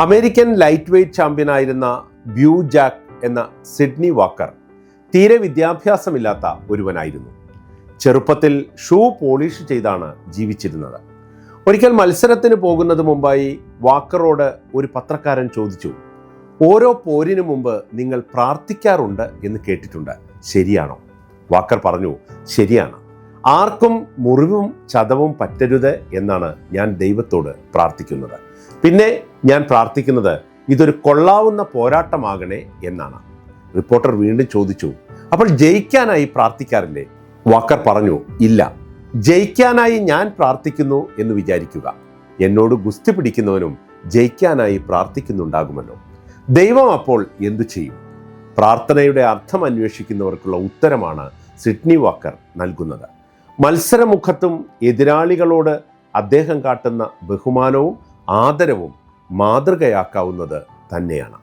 American light weight ചാമ്പ്യനായിരുന്ന ബ്യൂ Jack എന്ന Sydney walker തീരെ വിദ്യാഭ്യാസമില്ലാത്ത ഒരുവനായിരുന്നു. ചെറുപ്പത്തിൽ ഷൂ പോളിഷ് ചെയ്താണ് ജീവിച്ചിരുന്നത്. ഒരിക്കൽ മത്സരത്തിന് പോകുന്നതിന് മുമ്പായി വാക്കറോട് ഒരു പത്രക്കാരൻ ചോദിച്ചു, ഓരോ പോരിനു മുമ്പ് നിങ്ങൾ പ്രാർത്ഥിക്കാറുണ്ട് എന്ന് കേട്ടിട്ടുണ്ട്, ശരിയാണോ? വാക്കർ പറഞ്ഞു, ശരിയാണ്. ആർക്കും മുറിവും ചതവും പറ്റരുത് എന്നാണ് ഞാൻ ദൈവത്തോട് പ്രാർത്ഥിക്കുന്നത്. പിന്നെ ഞാൻ പ്രാർത്ഥിക്കുന്നത് ഇതൊരു കൊള്ളാവുന്ന പോരാട്ടമാകണേ എന്നാണ്. റിപ്പോർട്ടർ വീണ്ടും ചോദിച്ചു, അപ്പോൾ ജയിക്കാനായി പ്രാർത്ഥിക്കാറില്ലേ? വാക്കർ പറഞ്ഞു, ഇല്ല. ജയിക്കാനായി ഞാൻ പ്രാർത്ഥിക്കുന്നു എന്ന് വിചാരിക്കുക. എന്നോട് ഗുസ്തി പിടിക്കുന്നവനും ജയിക്കാനായി പ്രാർത്ഥിക്കുന്നുണ്ടാകുമല്ലോ. ദൈവം അപ്പോൾ എന്തു ചെയ്യും? പ്രാർത്ഥനയുടെ അർത്ഥം അന്വേഷിക്കുന്നവർക്കുള്ള ഉത്തരമാണ് സിഡ്നി വാക്കർ നൽകുന്നത്. മത്സരമുഖത്തും എതിരാളികളോട് അദ്ദേഹം കാട്ടുന്ന ബഹുമാനവും ആദരവും മാതൃകയാക്കാവുന്നത് തന്നെയാണ്.